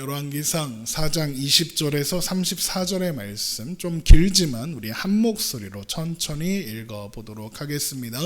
열왕기상 4장 20절에서 34절의 말씀, 좀 길지만 우리 한 목소리로 천천히 읽어보도록 하겠습니다.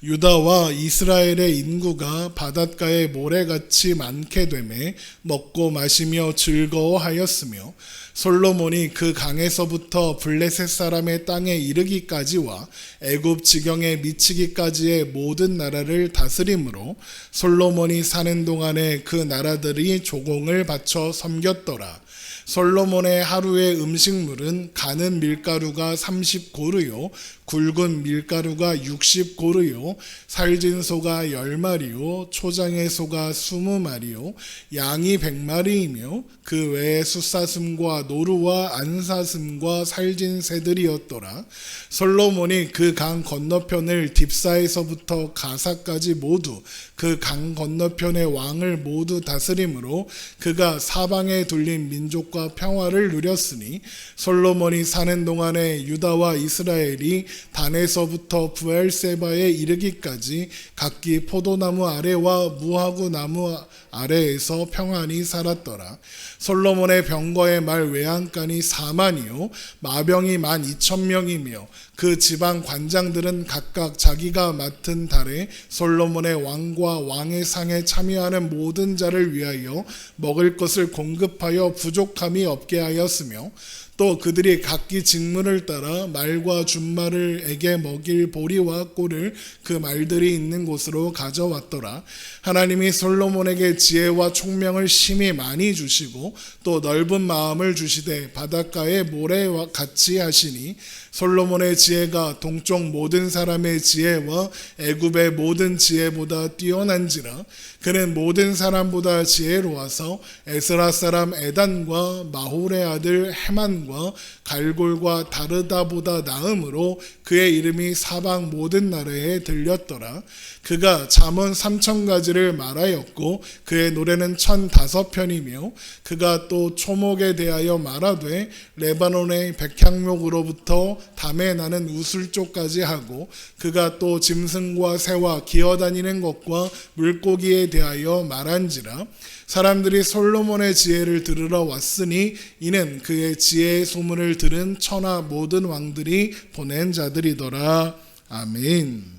유다와 이스라엘의 인구가 바닷가의 모래같이 많게 되매 먹고 마시며 즐거워하였으며 솔로몬이 그 강에서부터 블레셋 사람의 땅에 이르기까지와 애굽 지경에 미치기까지의 모든 나라를 다스림으로 솔로몬이 사는 동안에 그 나라들이 조공을 바쳐 섬겼더라. 솔로몬의 하루의 음식물은 가는 밀가루가 30고르요 굵은 밀가루가 60고르요 살진 소가 10마리요 초장의 소가 20마리요 양이 100마리이며 그 외에 숫사슴과 노루와 안사슴과 살진 새들이었더라. 솔로몬이 그 강 건너편을 딥사에서부터 가사까지 모두 그 강 건너편의 왕을 모두 다스림으로 그가 사방에 둘린 민족과 평화를 누렸으니 솔로몬이 사는 동안에 유다와 이스라엘이 단에서부터 브엘세바에 이르기까지 각기 포도나무 아래와 무화구 나무 아래에서 평안히 살았더라. 솔로몬의 병거의 말 외양간이 4만이요 마병이 12,000명이며 그 지방 관장들은 각각 자기가 맡은 달에 솔로몬의 왕과 왕의 상에 참여하는 모든 자를 위하여 먹을 것을 공급하여 부족함이 없게 하였으며 또 그들이 각기 직무를 따라 말과 준말을에게 먹일 보리와 꿀을 그 말들이 있는 곳으로 가져왔더라. 하나님이 솔로몬에게 지혜와 총명을 심히 많이 주시고 또 넓은 마음을 주시되 바닷가의 모래와 같이 하시니 솔로몬의 지혜가 동쪽 모든 사람의 지혜와 애굽의 모든 지혜보다 뛰어난지라. 그는 모든 사람보다 지혜로워서 에스라 사람 에단과 마홀의 아들 헤만과 갈골과 다르다보다 나음으로 그의 이름이 사방 모든 나라에 들렸더라. 그가 잠언 3,000가지를 말하였고 그의 노래는 1,005편이며 그가 또 초목에 대하여 말하되 레바논의 백향목으로부터 담에 나는 우술조까지 하고 그가 또 짐승과 새와 기어다니는 것과 물고기에 대하여 말한지라. 사람들이 솔로몬의 지혜를 들으러 왔으니 이는 그의 지혜의 소문을 들은 천하 모든 왕들이 보낸 자들이더라. 아멘.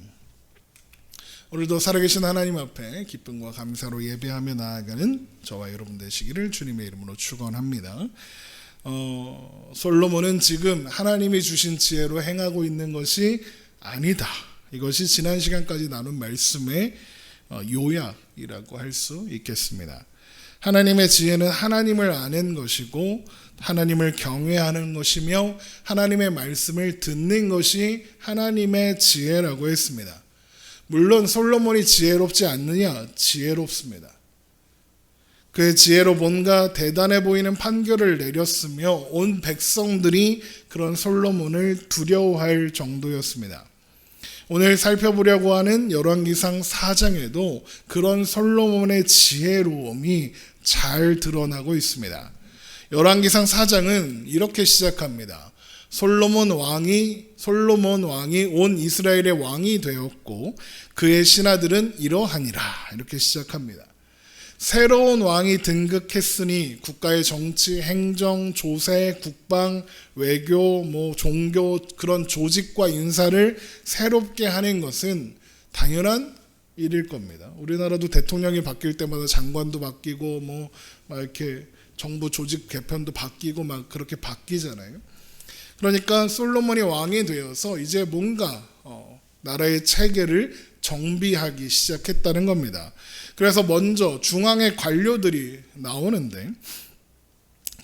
오늘도 살아계신 하나님 앞에 기쁨과 감사로 예배하며 나아가는 저와 여러분 되시기를 주님의 이름으로 축원합니다. 솔로몬은 지금 하나님이 주신 지혜로 행하고 있는 것이 아니다. 이것이 지난 시간까지 나눈 말씀의 요약이라고 할 수 있겠습니다. 하나님의 지혜는 하나님을 아는 것이고 하나님을 경외하는 것이며 하나님의 말씀을 듣는 것이 하나님의 지혜라고 했습니다. 물론 솔로몬이 지혜롭지 않느냐? 지혜롭습니다. 그의 지혜로 뭔가 대단해 보이는 판결을 내렸으며 온 백성들이 그런 솔로몬을 두려워할 정도였습니다. 오늘 살펴보려고 하는 열왕기상 4장에도 그런 솔로몬의 지혜로움이 잘 드러나고 있습니다. 열왕기상 4장은 이렇게 시작합니다. 솔로몬 왕이 온 이스라엘의 왕이 되었고 그의 신하들은 이러하니라. 이렇게 시작합니다. 새로운 왕이 등극했으니 국가의 정치, 행정, 조세, 국방, 외교, 종교 그런 조직과 인사를 새롭게 하는 것은 당연한 일일 겁니다. 우리나라도 대통령이 바뀔 때마다 장관도 바뀌고 막 이렇게 정부 조직 개편도 바뀌고 막 그렇게 바뀌잖아요. 그러니까 솔로몬이 왕이 되어서 이제 뭔가 나라의 체계를 정비하기 시작했다는 겁니다. 그래서 먼저 중앙의 관료들이 나오는데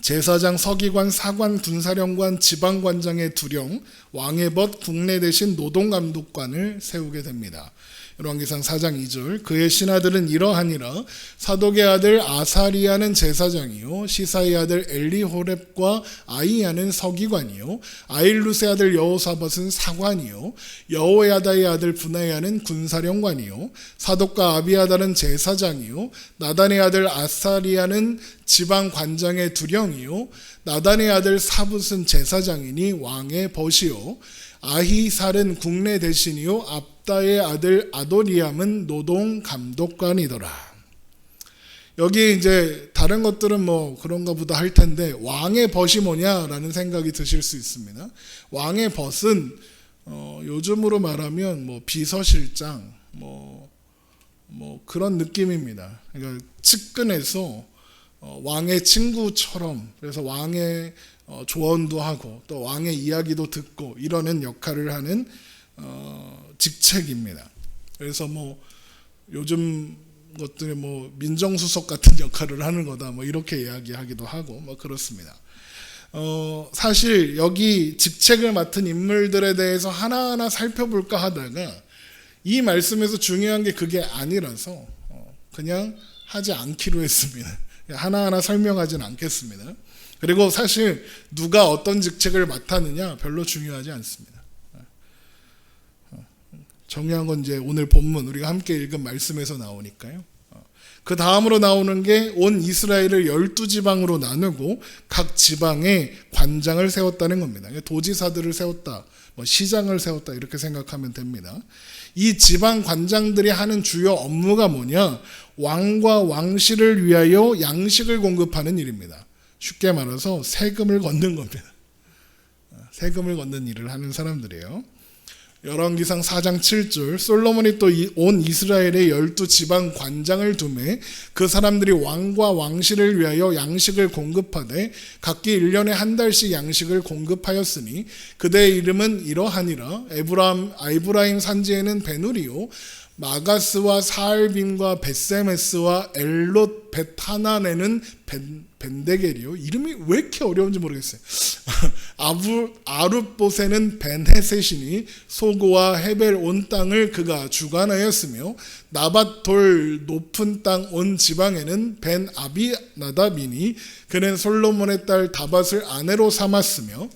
제사장, 서기관, 사관, 군사령관, 지방관장의 두령, 왕의 벗, 국내 대신 노동감독관을 세우게 됩니다. 열왕기상 4장 2절 그의 신하들은 이러하니라. 사독의 아들 아사리야는 제사장이요 시사의 아들 엘리호렙과 아이야는 서기관이요 아일루스의 아들 여호사밧은 사관이요 여호야다의 아들 분하야는 군사령관이요 사독과 아비아달은 제사장이요 나단의 아들 아사리야는 지방관장의 두령이요 나단의 아들 사붓은 제사장이니 왕의 벗이요 아히살은 국내 대신이요 압다의 아들 아도니암은 노동 감독관이더라. 여기 이제 다른 것들은 뭐 그런가 보다 할 텐데 왕의 벗이 뭐냐라는 생각이 드실 수 있습니다. 왕의 벗은 요즘으로 말하면 뭐 비서실장 뭐 그런 느낌입니다. 그러니까 측근에서 왕의 친구처럼, 그래서 왕의 조언도 하고 또 왕의 이야기도 듣고 이러는 역할을 하는 직책입니다. 그래서 뭐 요즘 것들이 뭐 민정수석 같은 역할을 하는 거다 뭐 이렇게 이야기하기도 하고 뭐 그렇습니다. 사실 여기 직책을 맡은 인물들에 대해서 하나하나 살펴볼까 하다가 이 말씀에서 중요한 게 그게 아니라서 그냥 하지 않기로 했습니다. 하나하나 설명하진 않겠습니다. 그리고 사실 누가 어떤 직책을 맡았느냐 별로 중요하지 않습니다. 중요한 건 이제 오늘 본문 우리가 함께 읽은 말씀에서 나오니까요. 그 다음으로 나오는 게 온 이스라엘을 12지방으로 나누고 각 지방에 관장을 세웠다는 겁니다. 도지사들을 세웠다, 뭐 시장을 세웠다 이렇게 생각하면 됩니다. 이 지방 관장들이 하는 주요 업무가 뭐냐? 왕과 왕실을 위하여 양식을 공급하는 일입니다. 쉽게 말해서 세금을 걷는 겁니다. 세금을 걷는 일을 하는 사람들이에요. 열왕기상 4장 7절 솔로몬이 또 온 이스라엘의 12지방 관장을 두매 그 사람들이 왕과 왕실을 위하여 양식을 공급하되 각기 1년에 한 달씩 양식을 공급하였으니 그대의 이름은 이러하니라. 에브라임 산지에는 베누리요 마가스와 사알빔과 벳세메스와 엘롯 벳하난에는 벤데겔이요. 이름이 왜 이렇게 어려운지 모르겠어요. 아룻봇에는 벤헤셋이니 소고와 헤벨 온 땅을 그가 주관하였으며 나밧 돌 높은 땅 온 지방에는 벤 아비나답이니 그는 솔로몬의 딸 다밧을 아내로 삼았으며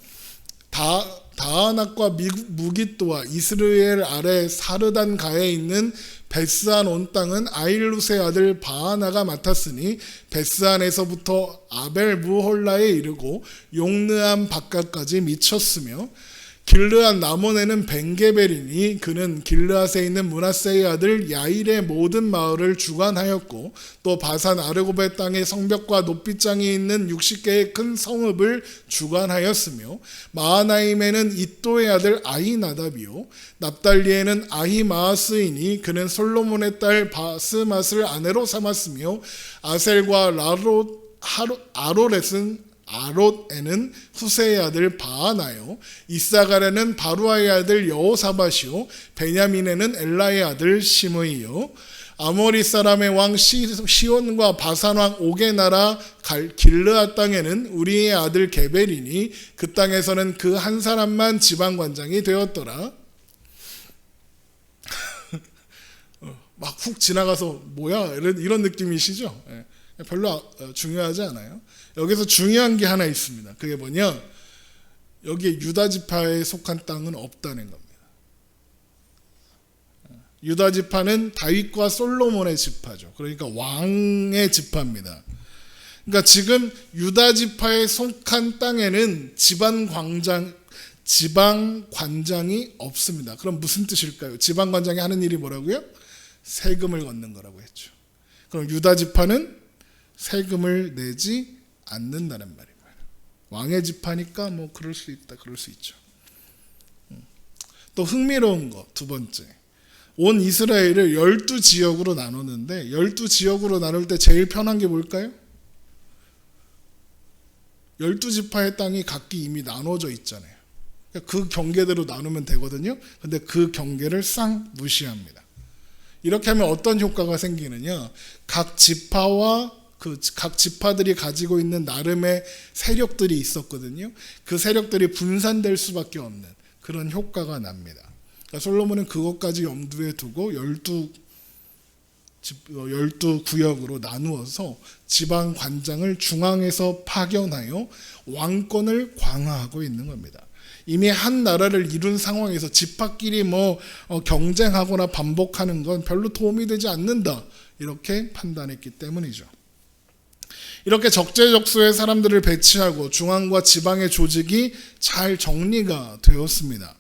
다아낙과 무깃도와 이스라엘 아래 사르단 가에 있는 베스안 온 땅은 아일룻의 아들 바하나가 맡았으니 베스안에서부터 아벨 무홀라에 이르고 용르암 바깥까지 미쳤으며 길르앗 나몬에는 벤게벨이니 그는 길르앗에 있는 므낫세의 아들 야일의 모든 마을을 주관하였고 또 바산 아르고베 땅의 성벽과 높이장이 있는 60개의 큰 성읍을 주관하였으며 마하나임에는 이또의 아들 아히나답이요 납달리에는 아히마아스이니 그는 솔로몬의 딸 바스맛을 아내로 삼았으며 아셀과 아롯에는 후세의 아들 바하나요 이사갈에는 바루아의 아들 여호사밧이요 베냐민에는 엘라의 아들 시므이요 아모리 사람의 왕 시온과 바산 왕 옥의 나라 길르앗 땅에는 우리의 아들 게벨이니 그 땅에서는 그 한 사람만 지방관장이 되었더라. 막 훅 지나가서 뭐야 이런 느낌이시죠? 별로 중요하지 않아요. 여기서 중요한 게 하나 있습니다. 그게 뭐냐? 여기에 유다 지파에 속한 땅은 없다는 겁니다. 유다 지파는 다윗과 솔로몬의 지파죠. 그러니까 왕의 지파입니다. 그러니까 지금 유다 지파에 속한 땅에는 지방 관장이 없습니다. 그럼 무슨 뜻일까요? 지방 관장이 하는 일이 뭐라고요? 세금을 걷는 거라고 했죠. 그럼 유다 지파는 세금을 내지 않는다는 말입니다. 왕의 지파니까 뭐 그럴 수 있다, 그럴 수 있죠. 또 흥미로운 거 두 번째, 온 이스라엘을 12지역으로 나누는데 12지역으로 나눌 때 제일 편한 게 뭘까요? 12지파의 땅이 각기 이미 나눠져 있잖아요. 그 경계대로 나누면 되거든요. 근데 그 경계를 싹 무시합니다. 이렇게 하면 어떤 효과가 생기느냐? 각 지파와 각 지파들이 가지고 있는 나름의 세력들이 있었거든요. 그 세력들이 분산될 수밖에 없는 그런 효과가 납니다. 그러니까 솔로몬은 그것까지 염두에 두고 12구역으로 나누어서 지방 관장을 중앙에서 파견하여 왕권을 강화하고 있는 겁니다. 이미 한 나라를 이룬 상황에서 지파끼리 경쟁하거나 반복하는 건 별로 도움이 되지 않는다. 이렇게 판단했기 때문이죠. 이렇게 적재적소의 사람들을 배치하고 중앙과 지방의 조직이 잘 정리가 되었습니다.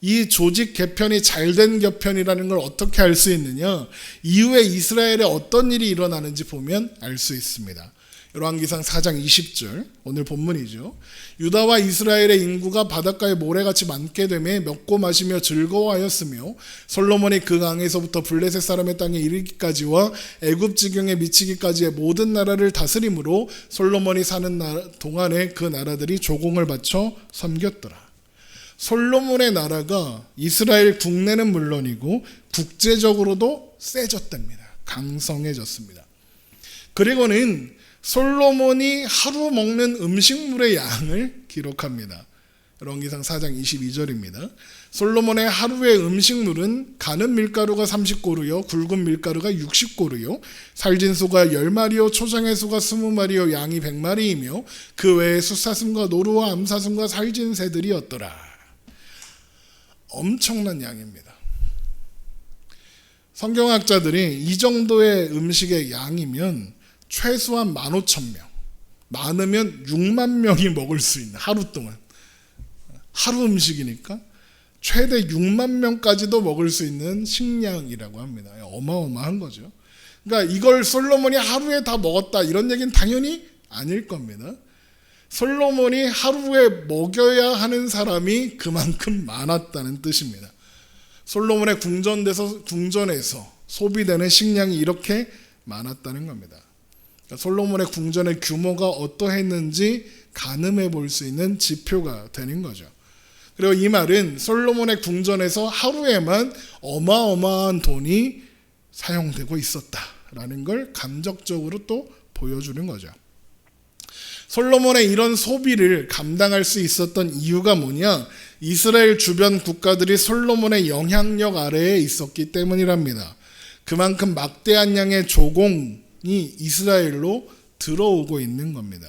이 조직 개편이 잘된 개편이라는 걸 어떻게 알 수 있느냐? 이후에 이스라엘에 어떤 일이 일어나는지 보면 알 수 있습니다. 열왕기상 4장 20절, 오늘 본문이죠. 유다와 이스라엘의 인구가 바닷가에 모래같이 많게 되매 먹고 마시며 즐거워하였으며 솔로몬이 그 강에서부터 블레셋 사람의 땅에 이르기까지와 애굽 지경에 미치기까지의 모든 나라를 다스림으로 솔로몬이 사는 동안에 그 나라들이 조공을 바쳐 섬겼더라. 솔로몬의 나라가 이스라엘 국내는 물론이고 국제적으로도 세졌답니다. 강성해졌습니다. 그리고는 솔로몬이 하루 먹는 음식물의 양을 기록합니다. 열왕기상 4장 22절입니다. 솔로몬의 하루의 음식물은 가는 밀가루가 30고루요 굵은 밀가루가 60고루요 살진 소가 10마리요 초장의 소가 20마리요 양이 100마리이며 그 외에 숫사슴과 노루와 암사슴과 살진 새들이었더라. 엄청난 양입니다. 성경학자들이 이 정도의 음식의 양이면 최소한 15,000명, 많으면 6만 명이 먹을 수 있는, 하루 동안, 하루 음식이니까 최대 6만 명까지도 먹을 수 있는 식량이라고 합니다. 어마어마한 거죠. 그러니까 이걸 솔로몬이 하루에 다 먹었다 이런 얘기는 당연히 아닐 겁니다. 솔로몬이 하루에 먹여야 하는 사람이 그만큼 많았다는 뜻입니다. 솔로몬의 궁전에서 소비되는 식량이 이렇게 많았다는 겁니다. 솔로몬의 궁전의 규모가 어떠했는지 가늠해 볼 수 있는 지표가 되는 거죠. 그리고 이 말은 솔로몬의 궁전에서 하루에만 어마어마한 돈이 사용되고 있었다라는 걸 감적적으로 또 보여주는 거죠. 솔로몬의 이런 소비를 감당할 수 있었던 이유가 뭐냐? 이스라엘 주변 국가들이 솔로몬의 영향력 아래에 있었기 때문이랍니다. 그만큼 막대한 양의 조공이 이스라엘로 들어오고 있는 겁니다.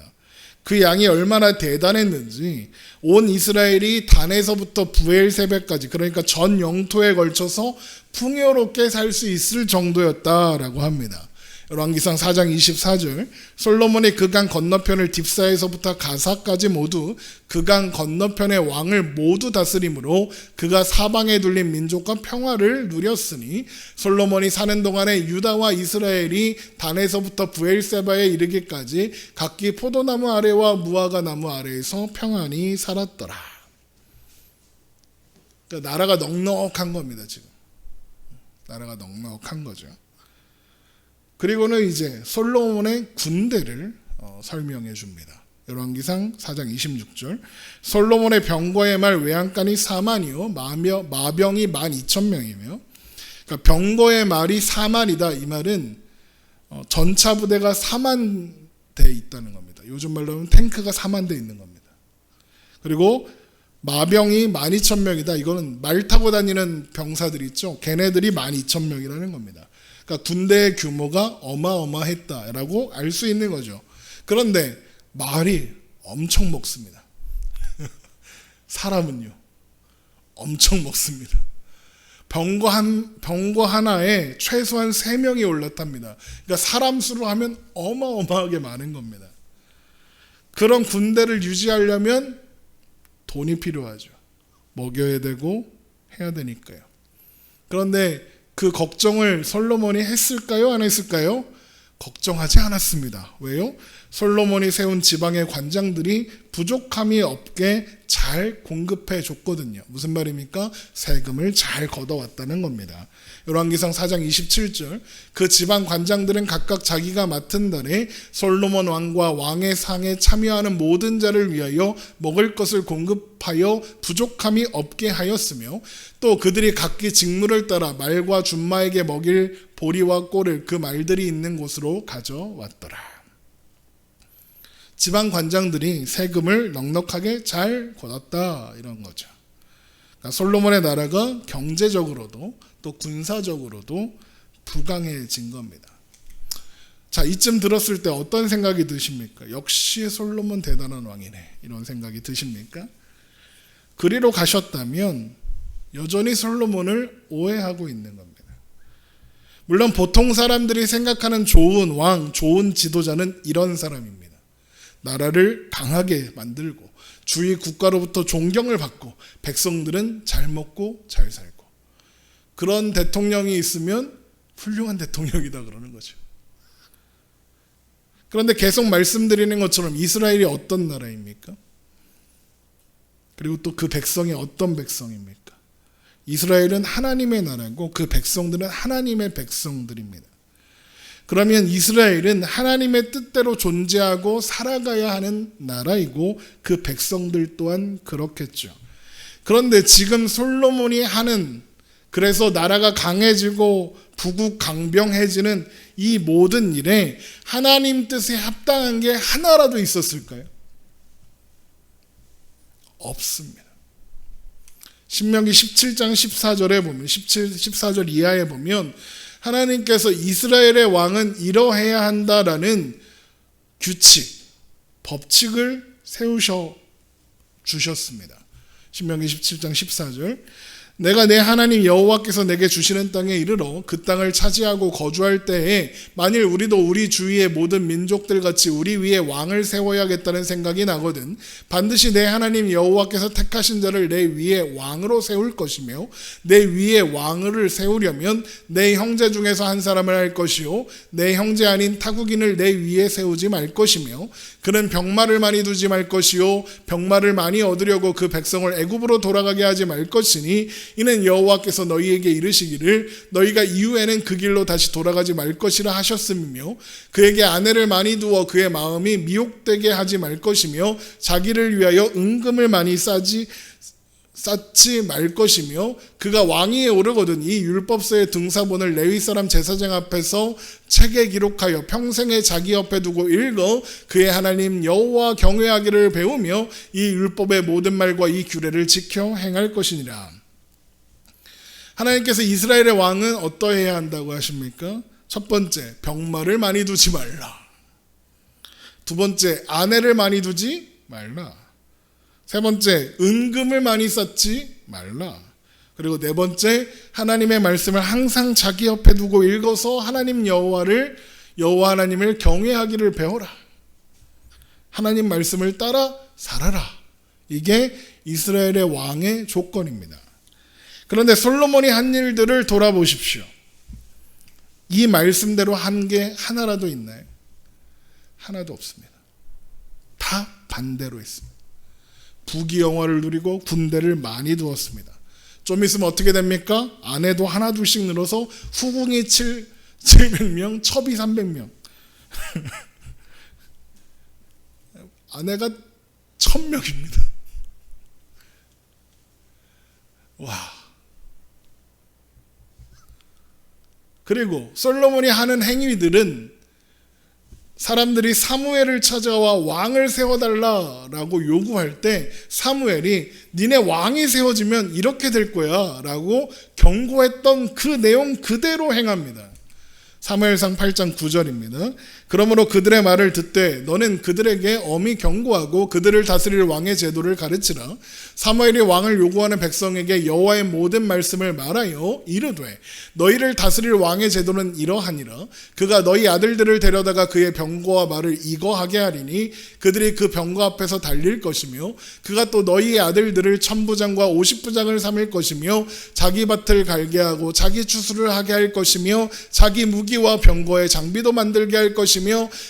그 양이 얼마나 대단했는지 온 이스라엘이 단에서부터 부엘세베까지, 그러니까 전 영토에 걸쳐서 풍요롭게 살 수 있을 정도였다라고 합니다. 열왕기상 4장 24절, 솔로몬이 그 강 건너편을 딥사에서부터 가사까지 모두 그 강 건너편의 왕을 모두 다스림으로 그가 사방에 둘린 민족과 평화를 누렸으니 솔로몬이 사는 동안에 유다와 이스라엘이 단에서부터 부엘세바에 이르기까지 각기 포도나무 아래와 무화과 나무 아래에서 평안히 살았더라. 그러니까 나라가 넉넉한 겁니다. 지금 나라가 넉넉한 거죠. 그리고는 이제 솔로몬의 군대를 설명해 줍니다. 열왕기상 4장 26절, 솔로몬의 병거의 말 외양간이 4만이요 마병이 12,000명이며, 그러니까 병거의 말이 4만이다. 이 말은 전차 부대가 4만 대 있다는 겁니다. 요즘 말로 하면 탱크가 4만 대 있는 겁니다. 그리고 마병이 12,000명이다. 이거는 말 타고 다니는 병사들 있죠. 걔네들이 12,000명이라는 겁니다. 그러니까 군대의 규모가 어마어마했다라고 알 수 있는 거죠. 그런데 말이 엄청 먹습니다. 사람은요, 엄청 먹습니다. 병거 하나에 최소한 3명이 올랐답니다. 그러니까 사람 수로 하면 어마어마하게 많은 겁니다. 그런 군대를 유지하려면 돈이 필요하죠. 먹여야 되고 해야 되니까요. 그런데 그 걱정을 솔로몬이 했을까요? 안 했을까요? 걱정하지 않았습니다. 왜요? 솔로몬이 세운 지방의 관장들이 부족함이 없게 잘 공급해 줬거든요. 무슨 말입니까? 세금을 잘 걷어왔다는 겁니다. 열왕기상 4장 27절, 그 지방 관장들은 각각 자기가 맡은 달에 솔로몬 왕과 왕의 상에 참여하는 모든 자를 위하여 먹을 것을 공급하여 부족함이 없게 하였으며, 또 그들이 각기 직무를 따라 말과 준마에게 먹일 보리와 꼴을 그 말들이 있는 곳으로 가져왔더라. 지방 관장들이 세금을 넉넉하게 잘 걷었다, 이런 거죠. 그러니까 솔로몬의 나라가 경제적으로도 또 군사적으로도 부강해진 겁니다. 자, 이쯤 들었을 때 어떤 생각이 드십니까? 역시 솔로몬 대단한 왕이네, 이런 생각이 드십니까? 그리로 가셨다면 여전히 솔로몬을 오해하고 있는 겁니다. 물론 보통 사람들이 생각하는 좋은 왕, 좋은 지도자는 이런 사람입니다. 나라를 강하게 만들고 주위 국가로부터 존경을 받고 백성들은 잘 먹고 잘 살고 그런 대통령이 있으면 훌륭한 대통령이다 그러는 거죠. 그런데 계속 말씀드리는 것처럼 이스라엘이 어떤 나라입니까? 그리고 또 그 백성이 어떤 백성입니까? 이스라엘은 하나님의 나라고 그 백성들은 하나님의 백성들입니다. 그러면 이스라엘은 하나님의 뜻대로 존재하고 살아가야 하는 나라이고 그 백성들 또한 그렇겠죠. 그런데 지금 솔로몬이 하는, 그래서 나라가 강해지고 부국강병해지는 이 모든 일에 하나님 뜻에 합당한 게 하나라도 있었을까요? 없습니다. 신명기 17장 14절에 보면 14절 이하에 보면 하나님께서 이스라엘의 왕은 이러해야 한다라는 규칙, 법칙을 세우셔 주셨습니다. 신명기 17장 14절 내가 내 하나님 여호와께서 내게 주시는 땅에 이르러 그 땅을 차지하고 거주할 때에 만일 우리도 우리 주위의 모든 민족들 같이 우리 위에 왕을 세워야겠다는 생각이 나거든 반드시 내 하나님 여호와께서 택하신 자를 내 위에 왕으로 세울 것이며 내 위에 왕을 세우려면 내 형제 중에서 한 사람을 할 것이요 내 형제 아닌 타국인을 내 위에 세우지 말 것이며 그는 병마를 많이 두지 말 것이요 병마를 많이 얻으려고 그 백성을 애굽으로 돌아가게 하지 말 것이니 이는 여호와께서 너희에게 이르시기를 너희가 이후에는 그 길로 다시 돌아가지 말 것이라 하셨음이며 그에게 아내를 많이 두어 그의 마음이 미혹되게 하지 말 것이며 자기를 위하여 은금을 많이 쌓지 말 것이며 그가 왕위에 오르거든 이 율법서의 등사본을 레위 사람 제사장 앞에서 책에 기록하여 평생에 자기 옆에 두고 읽어 그의 하나님 여호와 경외하기를 배우며 이 율법의 모든 말과 이 규례를 지켜 행할 것이니라. 하나님께서 이스라엘의 왕은 어떠해야 한다고 하십니까? 첫 번째, 병마를 많이 두지 말라. 두 번째, 아내를 많이 두지 말라. 세 번째, 은금을 많이 쌓지 말라. 그리고 네 번째, 하나님의 말씀을 항상 자기 옆에 두고 읽어서 하나님 여호와 하나님을 경외하기를 배워라. 하나님 말씀을 따라 살아라. 이게 이스라엘의 왕의 조건입니다. 그런데 솔로몬이 한 일들을 돌아보십시오. 이 말씀대로 한 게 하나라도 있나요? 하나도 없습니다. 다 반대로 했습니다. 부귀영화를 누리고 군대를 많이 두었습니다. 좀 있으면 어떻게 됩니까? 아내도 하나 둘씩 늘어서 후궁이 700명, 첩이 300명. 아내가 1000명입니다. 와. 그리고 솔로몬이 하는 행위들은 사람들이 사무엘을 찾아와 왕을 세워달라라고 요구할 때 사무엘이 니네 왕이 세워지면 이렇게 될 거야 라고 경고했던 그 내용 그대로 행합니다. 사무엘상 8장 9절입니다. 그러므로 그들의 말을 듣되 너는 그들에게 엄히 경고하고 그들을 다스릴 왕의 제도를 가르치라. 사무엘이 왕을 요구하는 백성에게 여호와의 모든 말씀을 말하여 이르되 너희를 다스릴 왕의 제도는 이러하니라. 그가 너희 아들들을 데려다가 그의 병거와 말을 이거하게 하리니 그들이 그 병거 앞에서 달릴 것이며 그가 또 너희의 아들들을 1000부장과 50부장을 삼을 것이며 자기 밭을 갈게 하고 자기 추수를 하게 할 것이며 자기 무기와 병거의 장비도 만들게 할 것이며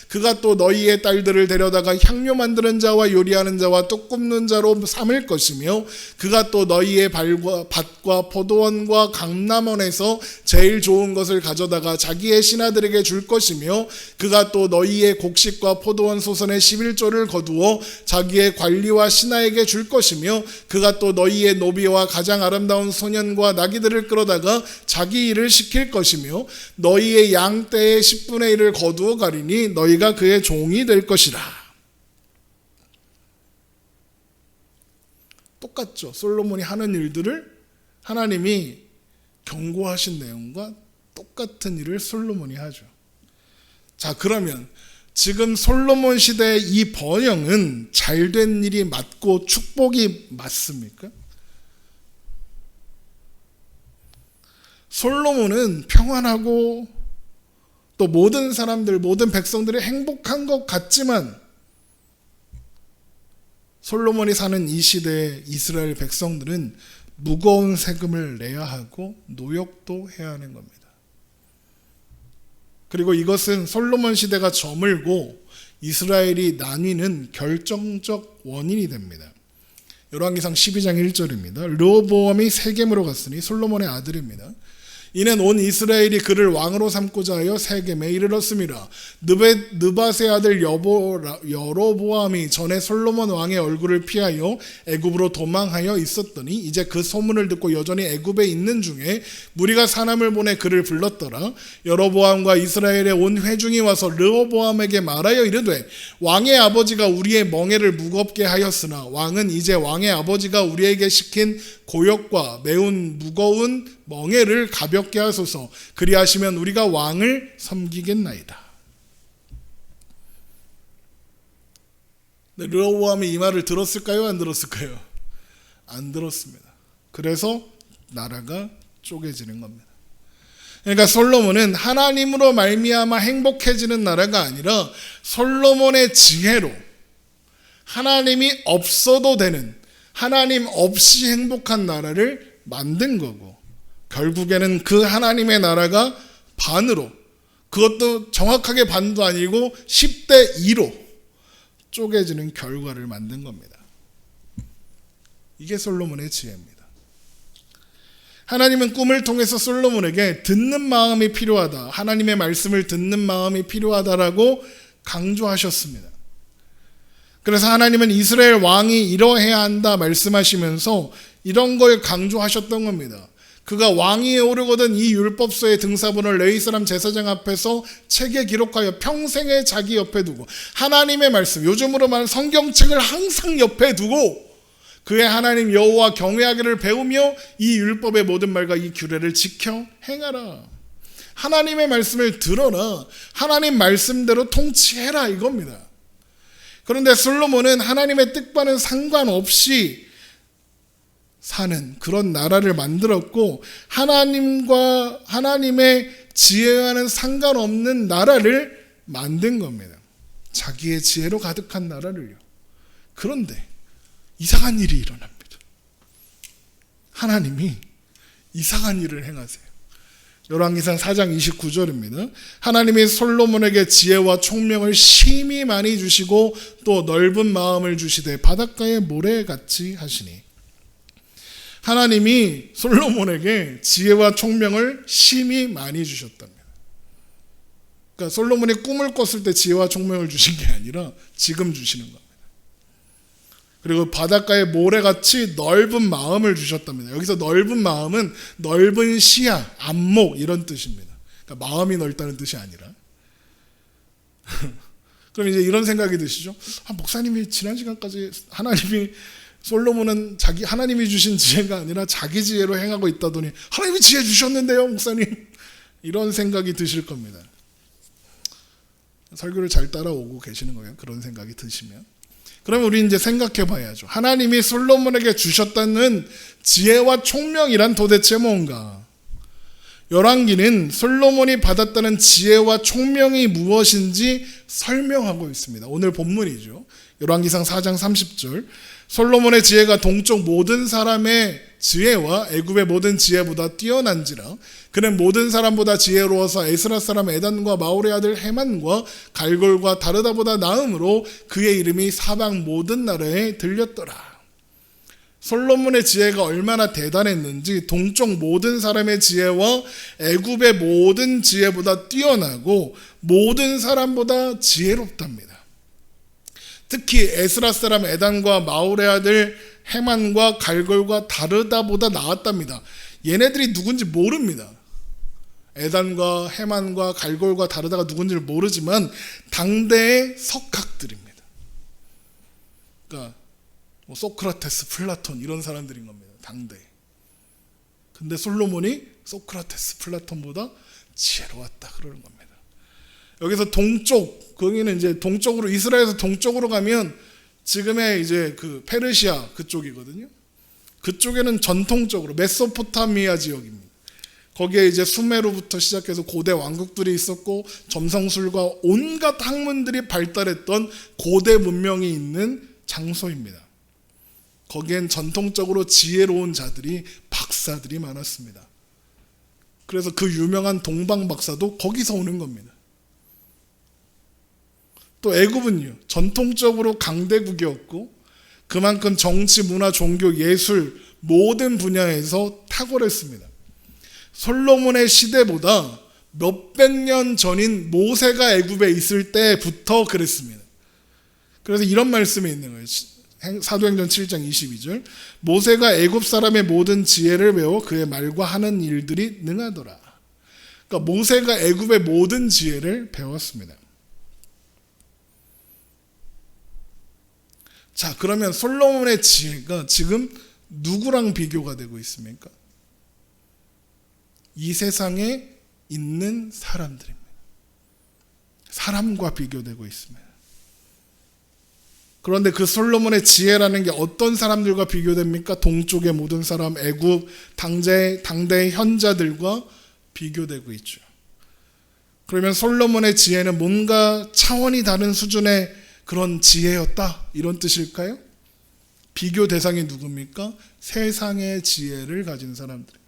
그가 또 너희의 딸들을 데려다가 향료 만드는 자와 요리하는 자와 떡 굽는 자로 삼을 것이며 그가 또 너희의 밭과 포도원과 강남원에서 제일 좋은 것을 가져다가 자기의 신하들에게 줄 것이며 그가 또 너희의 곡식과 포도원 소선의 11조를 거두어 자기의 관리와 신하에게 줄 것이며 그가 또 너희의 노비와 가장 아름다운 소년과 나귀들을 끌어다가 자기 일을 시킬 것이며 너희의 양떼의 10분의 1을 거두어 가리니 너희가 그의 종이 될 것이라. 똑같죠. 솔로몬이 하는 일들을 하나님이 경고하신 내용과 똑같은 일을 솔로몬이 하죠. 자, 그러면 지금 솔로몬 시대의 이 번영은 잘된 일이 맞고 축복이 맞습니까? 솔로몬은 평안하고 또 모든 사람들, 모든 백성들이 행복한 것 같지만 솔로몬이 사는 이 시대의 이스라엘 백성들은 무거운 세금을 내야 하고 노역도 해야 하는 겁니다. 그리고 이것은 솔로몬 시대가 저물고 이스라엘이 나뉘는 결정적 원인이 됩니다. 열왕기상 12장 1절입니다. 르호보암이 세겜으로 갔으니 솔로몬의 아들입니다. 이는 온 이스라엘이 그를 왕으로 삼고자 하여 세겜에 이르렀습니다. 느밧의 아들 여로보암이 전에 솔로몬 왕의 얼굴을 피하여 애굽으로 도망하여 있었더니 이제 그 소문을 듣고 여전히 애굽에 있는 중에 무리가 사람을 보내 그를 불렀더라. 여로보암과 이스라엘의 온 회중이 와서 르호보암에게 말하여 이르되 왕의 아버지가 우리의 멍에를 무겁게 하였으나 왕은 이제 왕의 아버지가 우리에게 시킨 고역과 매운 무거운 멍에를 가볍게 하소서. 그리하시면 우리가 왕을 섬기겠나이다. 르호보암이 이 말을 들었을까요? 안 들었을까요? 안 들었습니다. 그래서 나라가 쪼개지는 겁니다. 그러니까 솔로몬은 하나님으로 말미암아 행복해지는 나라가 아니라 솔로몬의 지혜로 하나님이 없어도 되는, 하나님 없이 행복한 나라를 만든 거고, 결국에는 그 하나님의 나라가 반으로, 그것도 정확하게 반도 아니고 10대 2로 쪼개지는 결과를 만든 겁니다. 이게 솔로몬의 지혜입니다. 하나님은 꿈을 통해서 솔로몬에게 듣는 마음이 필요하다, 하나님의 말씀을 듣는 마음이 필요하다라고 강조하셨습니다. 그래서 하나님은 이스라엘 왕이 이러해야 한다 말씀하시면서 이런 걸 강조하셨던 겁니다. 그가 왕위에 오르거든 이 율법서의 등사본을 레위 사람 제사장 앞에서 책에 기록하여 평생에 자기 옆에 두고, 하나님의 말씀, 요즘으로 말하는 성경책을 항상 옆에 두고 그의 하나님 여호와 경외하기를 배우며 이 율법의 모든 말과 이 규례를 지켜 행하라. 하나님의 말씀을 들어라. 하나님 말씀대로 통치해라, 이겁니다. 그런데 솔로몬은 하나님의 뜻과는 상관없이 사는 그런 나라를 만들었고, 하나님과 하나님의 지혜와는 상관없는 나라를 만든 겁니다. 자기의 지혜로 가득한 나라를요. 그런데 이상한 일이 일어납니다. 하나님이 이상한 일을 행하세요. 열왕기상 4장 29절입니다. 하나님이 솔로몬에게 지혜와 총명을 심히 많이 주시고 또 넓은 마음을 주시되 바닷가의 모래같이 하시니, 하나님이 솔로몬에게 지혜와 총명을 심히 많이 주셨답니다. 그러니까 솔로몬이 꿈을 꿨을 때 지혜와 총명을 주신 게 아니라 지금 주시는 겁니다. 그리고 바닷가의 모래같이 넓은 마음을 주셨답니다. 여기서 넓은 마음은 넓은 시야, 안목 이런 뜻입니다. 그러니까 마음이 넓다는 뜻이 아니라. 그럼 이제 이런 생각이 드시죠? 목사님이 지난 시간까지 하나님이 솔로몬은 하나님이 주신 지혜가 아니라 자기 지혜로 행하고 있다더니 하나님이 지혜 주셨는데요, 목사님. 이런 생각이 드실 겁니다. 설교를 잘 따라오고 계시는 거예요, 그런 생각이 드시면. 그러면 우리 이제 생각해 봐야죠. 하나님이 솔로몬에게 주셨다는 지혜와 총명이란 도대체 뭔가? 열왕기는 솔로몬이 받았다는 지혜와 총명이 무엇인지 설명하고 있습니다. 오늘 본문이죠. 열왕기상 4장 30절. 솔로몬의 지혜가 동쪽 모든 사람의 지혜와 애굽의 모든 지혜보다 뛰어난지라. 그는 모든 사람보다 지혜로워서 에스라 사람 에단과 마올의 아들 헤만과 갈골과 다르다보다 나음으로 그의 이름이 사방 모든 나라에 들렸더라. 솔로몬의 지혜가 얼마나 대단했는지 동쪽 모든 사람의 지혜와 애굽의 모든 지혜보다 뛰어나고 모든 사람보다 지혜롭답니다. 특히 에스라 사람 에단과 마올의 아들 헤만과 갈골과 다르다보다 나았답니다. 얘네들이 누군지 모릅니다. 에단과 헤만과 갈골과 다르다가 누군지를 모르지만 당대의 석학들입니다. 그러니까 소크라테스, 플라톤 이런 사람들인 겁니다. 당대. 근데 솔로몬이 소크라테스, 플라톤보다 지혜로웠다 그러는 겁니다. 여기서 동쪽, 거기는 이제 동쪽으로, 이스라엘에서 동쪽으로 가면 지금의 이제 그 페르시아 그쪽이거든요. 그쪽에는 전통적으로 메소포타미아 지역입니다. 거기에 이제 수메르부터 시작해서 고대 왕국들이 있었고 점성술과 온갖 학문들이 발달했던 고대 문명이 있는 장소입니다. 거기엔 전통적으로 지혜로운 자들이 박사들이 많았습니다. 그래서 그 유명한 동방 박사도 거기서 오는 겁니다. 또 애굽은요, 전통적으로 강대국이었고 그만큼 정치, 문화, 종교, 예술 모든 분야에서 탁월했습니다. 솔로몬의 시대보다 몇백 년 전인 모세가 애굽에 있을 때부터 그랬습니다. 그래서 이런 말씀이 있는 거예요. 사도행전 7장 22절. 모세가 애굽 사람의 모든 지혜를 배워 그의 말과 하는 일들이 능하더라. 그러니까 모세가 애굽의 모든 지혜를 배웠습니다. 자, 그러면 솔로몬의 지혜가 지금 누구랑 비교가 되고 있습니까? 이 세상에 있는 사람들입니다. 사람과 비교되고 있습니다. 그런데 그 솔로몬의 지혜라는 게 어떤 사람들과 비교됩니까? 동쪽의 모든 사람, 애굽, 당대의 현자들과 비교되고 있죠. 그러면 솔로몬의 지혜는 뭔가 차원이 다른 수준의 그런 지혜였다, 이런 뜻일까요? 비교 대상이 누굽니까? 세상의 지혜를 가진 사람들입니다.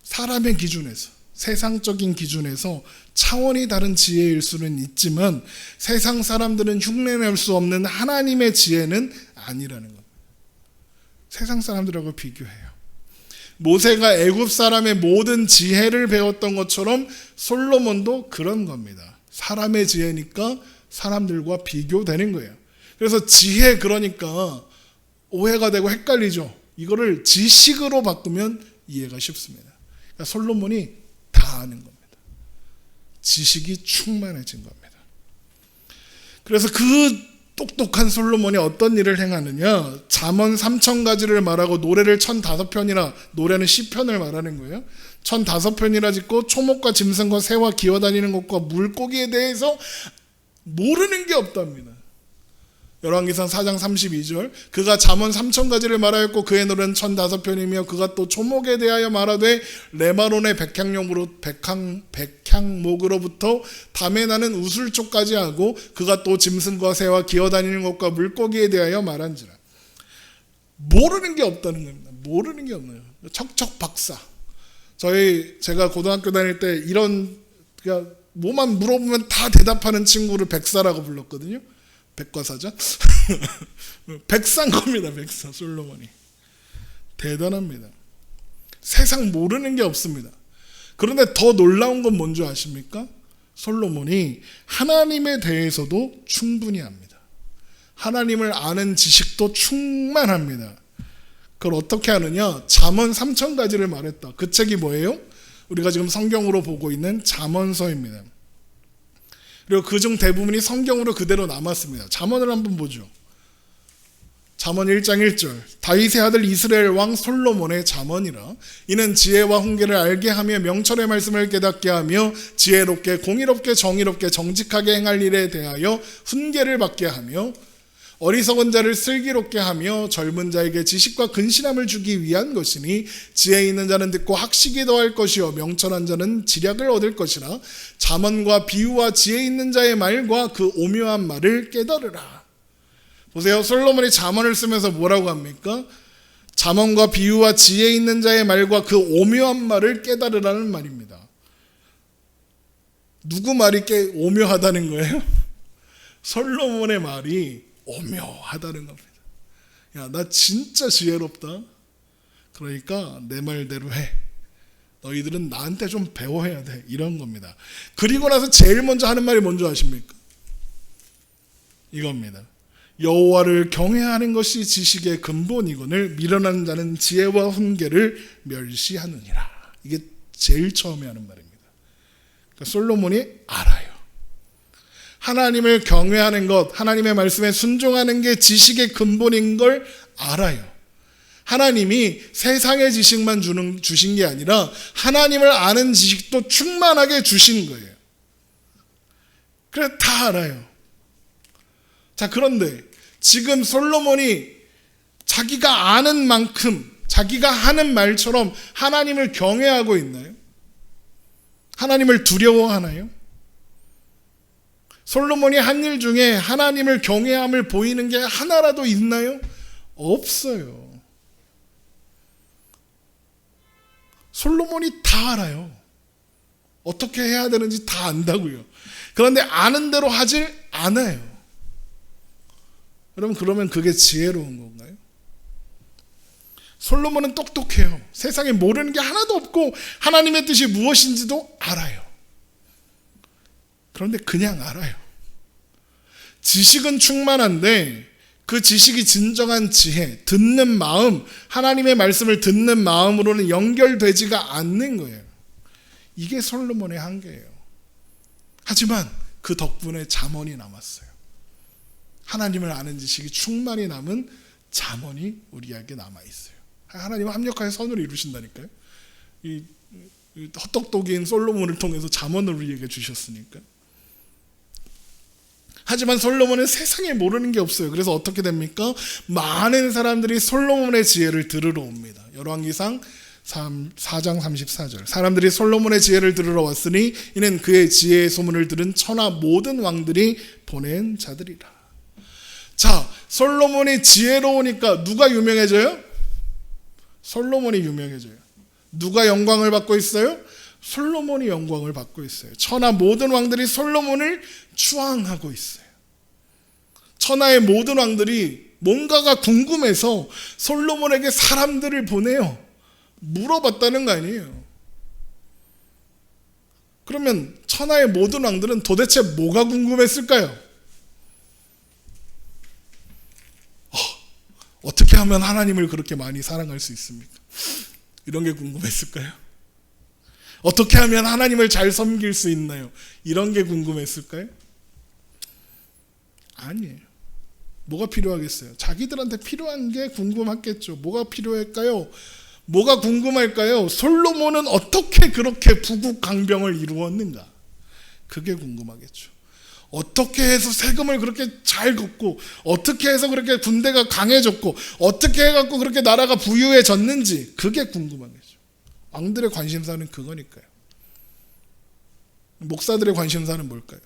사람의 기준에서, 세상적인 기준에서 차원이 다른 지혜일 수는 있지만 세상 사람들은 흉내낼 수 없는 하나님의 지혜는 아니라는 겁니다. 세상 사람들하고 비교해요. 모세가 애굽 사람의 모든 지혜를 배웠던 것처럼 솔로몬도 그런 겁니다. 사람의 지혜니까 사람들과 비교되는 거예요. 그래서 지혜, 그러니까 오해가 되고 헷갈리죠. 이거를 지식으로 바꾸면 이해가 쉽습니다. 그러니까 솔로몬이 다 아는 겁니다. 지식이 충만해진 겁니다. 그래서 그 똑똑한 솔로몬이 어떤 일을 행하느냐, 잠언 3000가지를 말하고 노래를 1005편이나, 노래는 시편을 말하는 거예요. 1005편이나 짓고 초목과 짐승과 새와 기어다니는 것과 물고기에 대해서 모르는 게 없답니다. 열왕기상 4장 32절. 그가 잠언 3000가지를 말하였고 그의 노래는 1005편이며 그가 또 초목에 대하여 말하되 레바논의 백향목으로부터 담에 나는 우슬초까지 하고 그가 또 짐승과 새와 기어다니는 것과 물고기에 대하여 말한지라. 모르는 게 없다는 겁니다. 모르는 게 없네요. 척척 박사. 제가 고등학교 다닐 때 이런, 그냥 뭐만 물어보면 다 대답하는 친구를 백사라고 불렀거든요. 백과사전. 백사인 겁니다. 백사, 솔로몬이. 대단합니다. 세상 모르는 게 없습니다. 그런데 더 놀라운 건 뭔지 아십니까? 솔로몬이 하나님에 대해서도 충분히 합니다. 하나님을 아는 지식도 충만합니다. 그걸 어떻게 하느냐? 잠언 3000가지를 말했다. 그 책이 뭐예요? 우리가 지금 성경으로 보고 있는 잠언서입니다. 그리고 그중 대부분이 성경으로 그대로 남았습니다. 잠언을 한번 보죠. 잠언 1장 1절. 다윗의 아들 이스라엘 왕 솔로몬의 잠언이라. 이는 지혜와 훈계를 알게 하며 명철의 말씀을 깨닫게 하며 지혜롭게 공의롭게 정의롭게 정직하게 행할 일에 대하여 훈계를 받게 하며 어리석은 자를 슬기롭게 하며 젊은 자에게 지식과 근신함을 주기 위한 것이니 지혜 있는 자는 듣고 학식이 더할 것이요 명철한 자는 지략을 얻을 것이라. 잠언과 비유와 지혜 있는 자의 말과 그 오묘한 말을 깨달으라. 보세요. 솔로몬이 잠언을 쓰면서 뭐라고 합니까? 잠언과 비유와 지혜 있는 자의 말과 그 오묘한 말을 깨달으라는 말입니다. 누구 말이 오묘하다는 거예요? 솔로몬의 말이 오묘하다는 겁니다. 야, 나 진짜 지혜롭다. 그러니까 내 말대로 해. 너희들은 나한테 좀 배워야 돼. 이런 겁니다. 그리고 나서 제일 먼저 하는 말이 뭔지 아십니까? 이겁니다. 여호와를 경외하는 것이 지식의 근본이거늘 미련한 자는 지혜와 훈계를 멸시하느니라. 이게 제일 처음에 하는 말입니다. 그러니까 솔로몬이 알아요. 하나님을 경외하는 것, 하나님의 말씀에 순종하는 게 지식의 근본인 걸 알아요. 하나님이 세상의 지식만 주신 게 아니라 하나님을 아는 지식도 충만하게 주신 거예요. 그래서 다 알아요. 자, 그런데 지금 솔로몬이 자기가 아는 만큼 자기가 하는 말처럼 하나님을 경외하고 있나요? 하나님을 두려워하나요? 솔로몬이 한 일 중에 하나님을 경외함을 보이는 게 하나라도 있나요? 없어요. 솔로몬이 다 알아요. 어떻게 해야 되는지 다 안다고요. 그런데 아는 대로 하질 않아요. 여러분, 그러면 그게 지혜로운 건가요? 솔로몬은 똑똑해요. 세상에 모르는 게 하나도 없고 하나님의 뜻이 무엇인지도 알아요. 그런데 그냥 알아요. 지식은 충만한데 그 지식이 진정한 지혜, 듣는 마음, 하나님의 말씀을 듣는 마음으로는 연결되지가 않는 거예요. 이게 솔로몬의 한계예요. 하지만 그 덕분에 잠언이 남았어요. 하나님을 아는 지식이 충만히 남은 잠언이 우리에게 남아있어요. 하나님은 합력하여 선을 이루신다니까요. 이 헛똑똑인 솔로몬을 통해서 잠언을 우리에게 주셨으니까. 하지만 솔로몬은 세상에 모르는 게 없어요. 그래서 어떻게 됩니까? 많은 사람들이 솔로몬의 지혜를 들으러 옵니다. 열왕기상 4장 34절. 사람들이 솔로몬의 지혜를 들으러 왔으니 이는 그의 지혜의 소문을 들은 천하 모든 왕들이 보낸 자들이라. 자, 솔로몬이 지혜로우니까 누가 유명해져요? 솔로몬이 유명해져요. 누가 영광을 받고 있어요? 솔로몬이 영광을 받고 있어요. 천하 모든 왕들이 솔로몬을 추앙하고 있어요. 천하의 모든 왕들이 뭔가가 궁금해서 솔로몬에게 사람들을 보내요. 물어봤다는 거 아니에요. 그러면 천하의 모든 왕들은 도대체 뭐가 궁금했을까요? 어떻게 하면 하나님을 그렇게 많이 사랑할 수 있습니까? 이런 게 궁금했을까요? 어떻게 하면 하나님을 잘 섬길 수 있나요? 이런 게 궁금했을까요? 아니에요. 뭐가 필요하겠어요? 자기들한테 필요한 게 궁금했겠죠. 뭐가 필요할까요? 뭐가 궁금할까요? 솔로몬은 어떻게 그렇게 부국강병을 이루었는가? 그게 궁금하겠죠. 어떻게 해서 세금을 그렇게 잘 걷고, 어떻게 해서 그렇게 군대가 강해졌고, 어떻게 해갖고 그렇게 나라가 부유해졌는지, 그게 궁금하겠죠. 왕들의 관심사는 그거니까요. 목사들의 관심사는 뭘까요?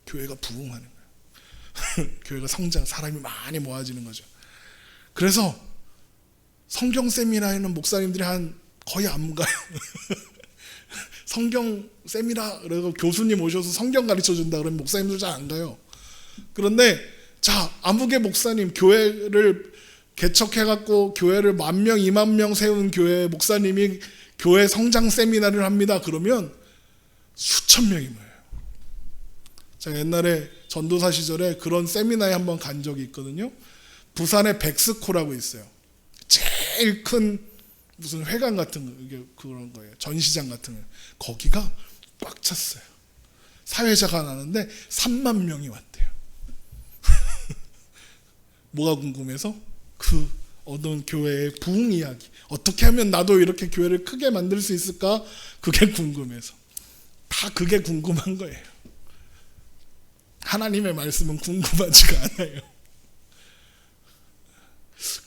교회가 부흥하는 거예요. 교회가 성장, 사람이 많이 모아지는 거죠. 그래서 성경 세미나에는 목사님들이 거의 안 가요. 성경 세미나, 그래서 교수님 오셔서 성경 가르쳐 준다 그러면 목사님들 잘 안 가요. 그런데 자, 아무개 목사님 교회를 개척해갖고 교회를 10,000명, 20,000명 세운 교회 목사님이 교회 성장 세미나를 합니다. 그러면 수천 명이 모여요. 제가 옛날에 전도사 시절에 그런 세미나에 한번 간 적이 있거든요. 부산에 백스코라고 있어요. 제일 큰 무슨 회관 같은 거, 이게 그런 거예요. 전시장 같은 거. 거기가 꽉 찼어요. 사회자가 나는데 3만 명이 왔대요. 뭐가 궁금해서? 그 어떤 교회의 부흥 이야기. 어떻게 하면 나도 이렇게 교회를 크게 만들 수 있을까? 그게 궁금해서. 다 그게 궁금한 거예요. 하나님의 말씀은 궁금하지가 않아요.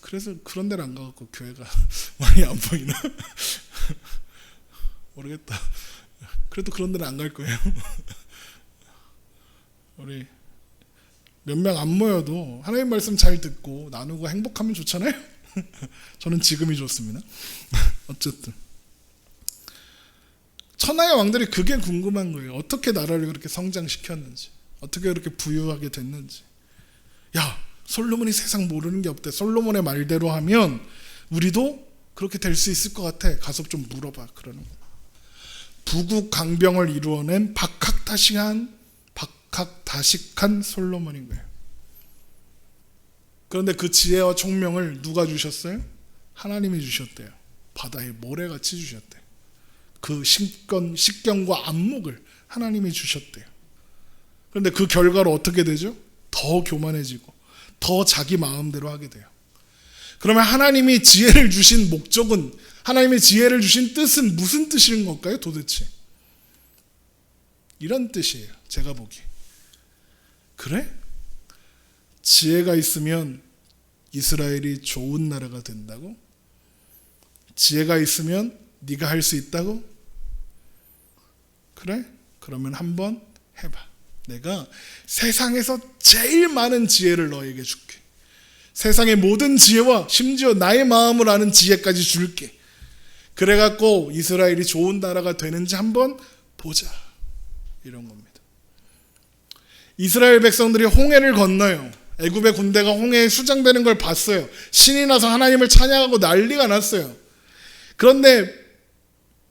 그래서 그런 데를 안 가갖고 교회가 많이 안 보이나? 모르겠다. 그래도 그런 데는 안 갈 거예요. 우리 몇 명 안 모여도 하나님 말씀 잘 듣고 나누고 행복하면 좋잖아요. 저는 지금이 좋습니다. 어쨌든 천하의 왕들이 그게 궁금한 거예요. 어떻게 나라를 그렇게 성장시켰는지, 어떻게 그렇게 부유하게 됐는지. 야, 솔로몬이 세상 모르는 게 없대. 솔로몬의 말대로 하면 우리도 그렇게 될 수 있을 것 같아. 가서 좀 물어봐. 그러는 거야. 부국강병을 이루어낸 박학다식한 솔로몬인 거예요. 그런데 그 지혜와 총명을 누가 주셨어요? 하나님이 주셨대요. 바다에 모래같이 주셨대요. 그 식견과 안목을 하나님이 주셨대요. 그런데 그 결과로 어떻게 되죠? 더 교만해지고 더 자기 마음대로 하게 돼요. 그러면 하나님이 지혜를 주신 목적은, 하나님의 지혜를 주신 뜻은 무슨 뜻인 걸까요? 도대체 이런 뜻이에요. 제가 보기에. 그래? 지혜가 있으면 이스라엘이 좋은 나라가 된다고? 지혜가 있으면 네가 할 수 있다고? 그래? 그러면 한번 해봐. 내가 세상에서 제일 많은 지혜를 너에게 줄게. 세상의 모든 지혜와 심지어 나의 마음을 아는 지혜까지 줄게. 그래갖고 이스라엘이 좋은 나라가 되는지 한번 보자. 이런 겁니다. 이스라엘 백성들이 홍해를 건너요. 애굽의 군대가 홍해에 수장되는 걸 봤어요. 신이 나서 하나님을 찬양하고 난리가 났어요. 그런데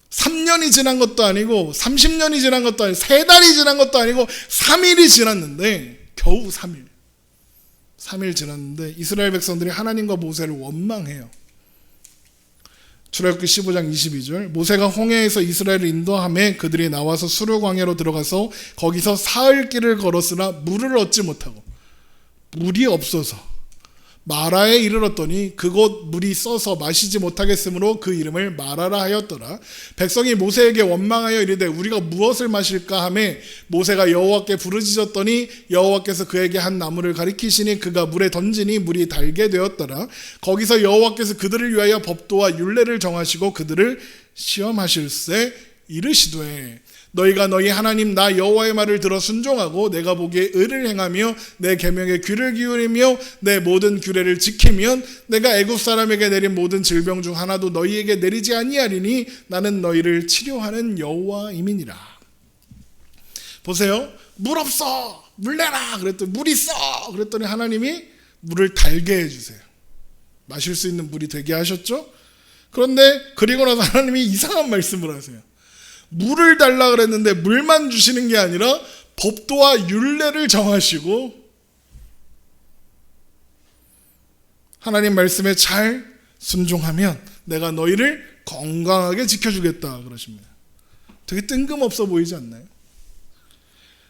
3년이 지난 것도 아니고 30년이 지난 것도 아니고 3달이 지난 것도 아니고 3일이 지났는데, 겨우 3일 지났는데 이스라엘 백성들이 하나님과 모세를 원망해요. 출애굽기 15장 22절, 모세가 홍해에서 이스라엘을 인도하매 그들이 나와서 수르 광야로 들어가서 거기서 사흘 길을 걸었으나 물을 얻지 못하고, 물이 없어서 마라에 이르렀더니 그곳 물이 써서 마시지 못하겠으므로 그 이름을 마라라 하였더라. 백성이 모세에게 원망하여 이르되 우리가 무엇을 마실까 하매 모세가 여호와께 부르짖었더니 여호와께서 그에게 한 나무를 가리키시니 그가 물에 던지니 물이 달게 되었더라. 거기서 여호와께서 그들을 위하여 법도와 율례를 정하시고 그들을 시험하실세 이르시되 너희가 너희 하나님 나 여호와의 말을 들어 순종하고 내가 보기에 의를 행하며 내 계명에 귀를 기울이며 내 모든 규례를 지키면 내가 애굽 사람에게 내린 모든 질병 중 하나도 너희에게 내리지 아니하리니 나는 너희를 치료하는 여호와임이니라. 보세요. 물 없어, 물 내라 그랬더니 물 있어 그랬더니 하나님이 물을 달게 해주세요. 마실 수 있는 물이 되게 하셨죠. 그런데 그리고 나서 하나님이 이상한 말씀을 하세요. 물을 달라 그랬는데 물만 주시는 게 아니라 법도와 율례를 정하시고 하나님 말씀에 잘 순종하면 내가 너희를 건강하게 지켜주겠다 그러십니다. 되게 뜬금없어 보이지 않나요?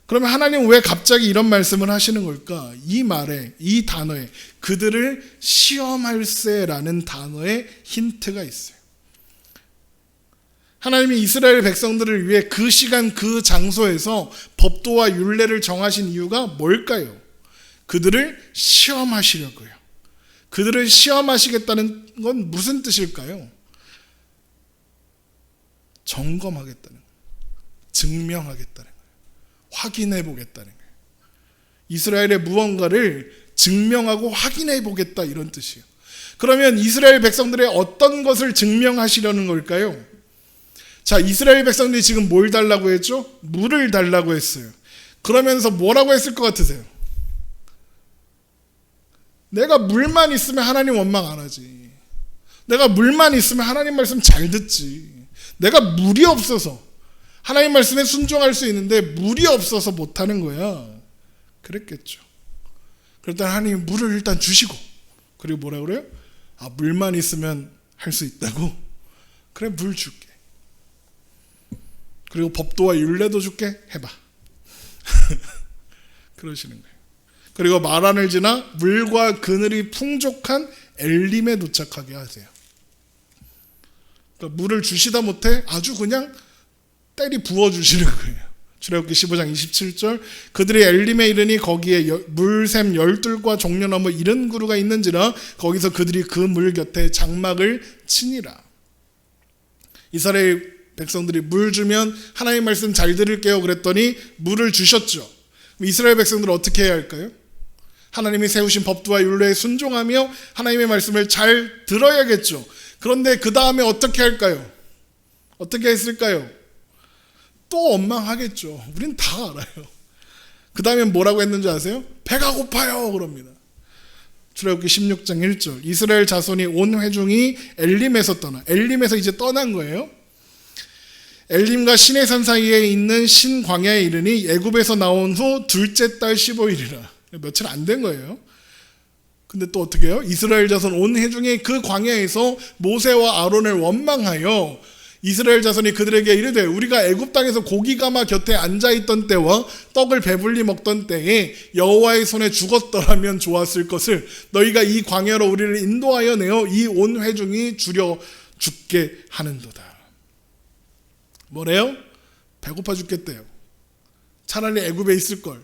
그러면 하나님 왜 갑자기 이런 말씀을 하시는 걸까? 이 말에, 이 단어에 그들을 시험할세라는 단어에 힌트가 있어요. 하나님이 이스라엘 백성들을 위해 그 시간 그 장소에서 법도와 율례를 정하신 이유가 뭘까요? 그들을 시험하시려고요. 그들을 시험하시겠다는 건 무슨 뜻일까요? 점검하겠다는 거예요. 증명하겠다는 거예요. 확인해 보겠다는 거예요. 이스라엘의 무언가를 증명하고 확인해 보겠다 이런 뜻이에요. 그러면 이스라엘 백성들의 어떤 것을 증명하시려는 걸까요? 자, 이스라엘 백성들이 지금 뭘 달라고 했죠? 물을 달라고 했어요. 그러면서 뭐라고 했을 것 같으세요? 내가 물만 있으면 하나님 원망 안 하지. 내가 물만 있으면 하나님 말씀 잘 듣지. 내가 물이 없어서 하나님 말씀에 순종할 수 있는데 물이 없어서 못하는 거야. 그랬겠죠. 그랬더니 하나님이 물을 일단 주시고, 그리고 뭐라 그래요? 아, 물만 있으면 할 수 있다고? 그래, 물 줄게. 그리고 법도와 율례도 줄게. 해봐. 그러시는 거예요. 그리고 마란을 지나 물과 그늘이 풍족한 엘림에 도착하게 하세요. 그러니까 물을 주시다 못해 아주 그냥 때리 부어주시는 거예요. 출애굽기 15장 27절, 그들이 엘림에 이르니 거기에 물샘 12과 종려나무 70그루가 있는지라 거기서 그들이 그 물 곁에 장막을 치니라. 이스라엘 백성들이 물 주면 하나님 말씀 잘 들을게요 그랬더니 물을 주셨죠. 이스라엘 백성들은 어떻게 해야 할까요? 하나님이 세우신 법도와 율례에 순종하며 하나님의 말씀을 잘 들어야겠죠. 그런데 그 다음에 어떻게 할까요? 어떻게 했을까요? 또 원망하겠죠. 우린 다 알아요. 그 다음에 뭐라고 했는지 아세요? 배가 고파요 그럽니다. 출애굽기 16장 1절, 이스라엘 자손이 온 회중이 엘림에서 떠나, 엘림에서 이제 떠난 거예요. 엘림과 시내산 사이에 있는 신광야에 이르니 애굽에서 나온 후 둘째 달 15일이라. 며칠 안 된 거예요. 근데 또 어떻게 해요? 이스라엘 자손 온 회중이 그 광야에서 모세와 아론을 원망하여 이스라엘 자손이 그들에게 이르되 우리가 애굽 땅에서 고기 가마 곁에 앉아있던 때와 떡을 배불리 먹던 때에 여호와의 손에 죽었더라면 좋았을 것을 너희가 이 광야로 우리를 인도하여 내어 이 온 회중이 줄여 죽게 하는도다. 뭐래요? 배고파 죽겠대요. 차라리 애굽에 있을걸.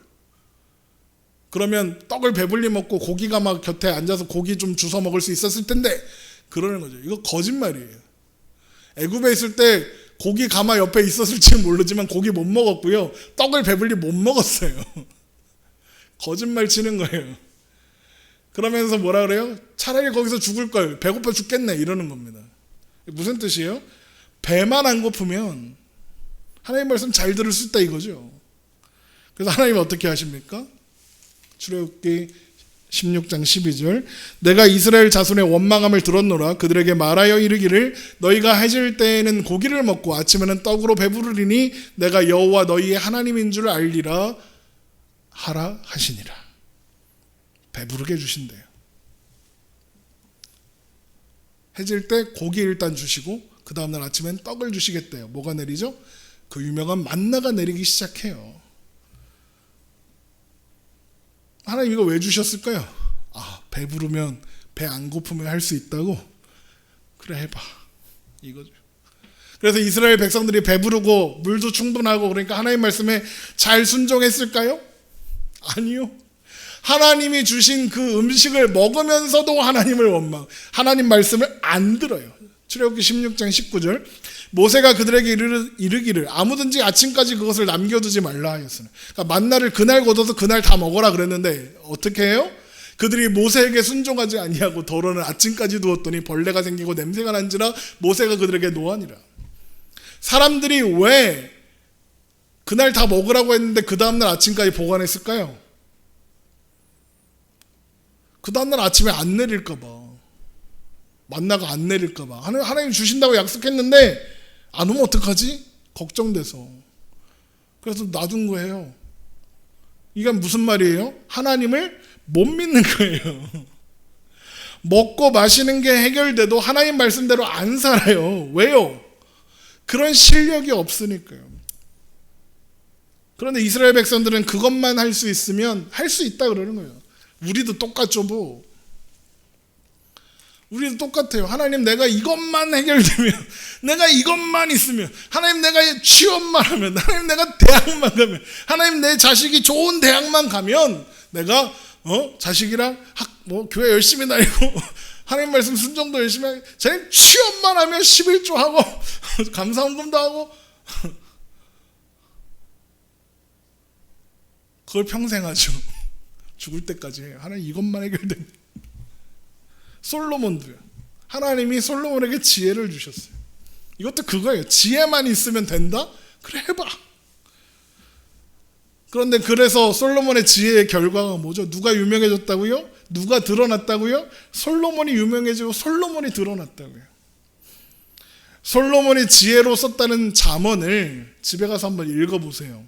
그러면 떡을 배불리 먹고 고기가 막 곁에 앉아서 고기 좀 주워 먹을 수 있었을 텐데, 그러는 거죠. 이거 거짓말이에요. 애굽에 있을 때 고기 가마 옆에 있었을지는 모르지만 고기 못 먹었고요. 떡을 배불리 못 먹었어요. 거짓말 치는 거예요. 그러면서 뭐라 그래요? 차라리 거기서 죽을 걸, 배고파 죽겠네 이러는 겁니다. 무슨 뜻이에요? 배만 안 고프면 하나님 말씀 잘 들을 수 있다 이거죠. 그래서 하나님이 어떻게 하십니까? 출애굽기 16장 12절 내가 이스라엘 자손의 원망함을 들었노라. 그들에게 말하여 이르기를 너희가 해질 때에는 고기를 먹고 아침에는 떡으로 배부르리니 내가 여호와 너희의 하나님인 줄 알리라 하라 하시니라. 배부르게 주신대요. 해질 때 고기 일단 주시고 그 다음날 아침엔 떡을 주시겠대요. 뭐가 내리죠? 그 유명한 만나가 내리기 시작해요. 하나님 이거 왜 주셨을까요? 배부르면, 배 안 고프면 할 수 있다고? 그래 해봐 이거죠. 그래서 이스라엘 백성들이 배부르고 물도 충분하고 그러니까 하나님 말씀에 잘 순종했을까요? 아니요. 하나님이 주신 그 음식을 먹으면서도 하나님을 원망, 하나님 말씀을 안 들어요. 출애굽기 16장 19절 모세가 그들에게 이르기를 아무든지 아침까지 그것을 남겨두지 말라 하였으나, 그러니까 만나를 그날 걷어서 그날 다 먹어라 그랬는데 어떻게 해요? 그들이 모세에게 순종하지 아니하고 더러는 아침까지 두었더니 벌레가 생기고 냄새가 난지라 모세가 그들에게 노하니라. 사람들이 왜 그날 다 먹으라고 했는데 그 다음날 아침까지 보관했을까요? 그 다음날 아침에 안 내릴까 봐, 만나가 안 내릴까 봐. 하나님 주신다고 약속했는데 안 오면 어떡하지? 걱정돼서. 그래서 놔둔 거예요. 이게 무슨 말이에요? 하나님을 못 믿는 거예요. 먹고 마시는 게 해결돼도 하나님 말씀대로 안 살아요. 왜요? 그런 실력이 없으니까요. 그런데 이스라엘 백성들은 그것만 할 수 있으면 할 수 있다 그러는 거예요. 우리도 똑같죠 뭐. 우리도 똑같아요. 하나님 내가 이것만 해결되면, 내가 이것만 있으면, 하나님 내가 취업만 하면, 하나님 내가 대학만 가면, 하나님 내 자식이 좋은 대학만 가면 내가 자식이랑 교회 열심히 다니고 하나님 말씀 순종도 열심히 하고, 자님 취업만 하면 11조 하고 감사헌금도 하고 그걸 평생 하죠. 죽을 때까지 해요. 하나님 이것만 해결되면. 솔로몬도요. 하나님이 솔로몬에게 지혜를 주셨어요. 이것도 그거예요. 지혜만 있으면 된다? 그래 해봐. 그런데 그래서 솔로몬의 지혜의 결과가 뭐죠? 누가 유명해졌다고요? 누가 드러났다고요? 솔로몬이 유명해지고 솔로몬이 드러났다고요. 솔로몬이 지혜로 썼다는 잠언을 집에 가서 한번 읽어보세요.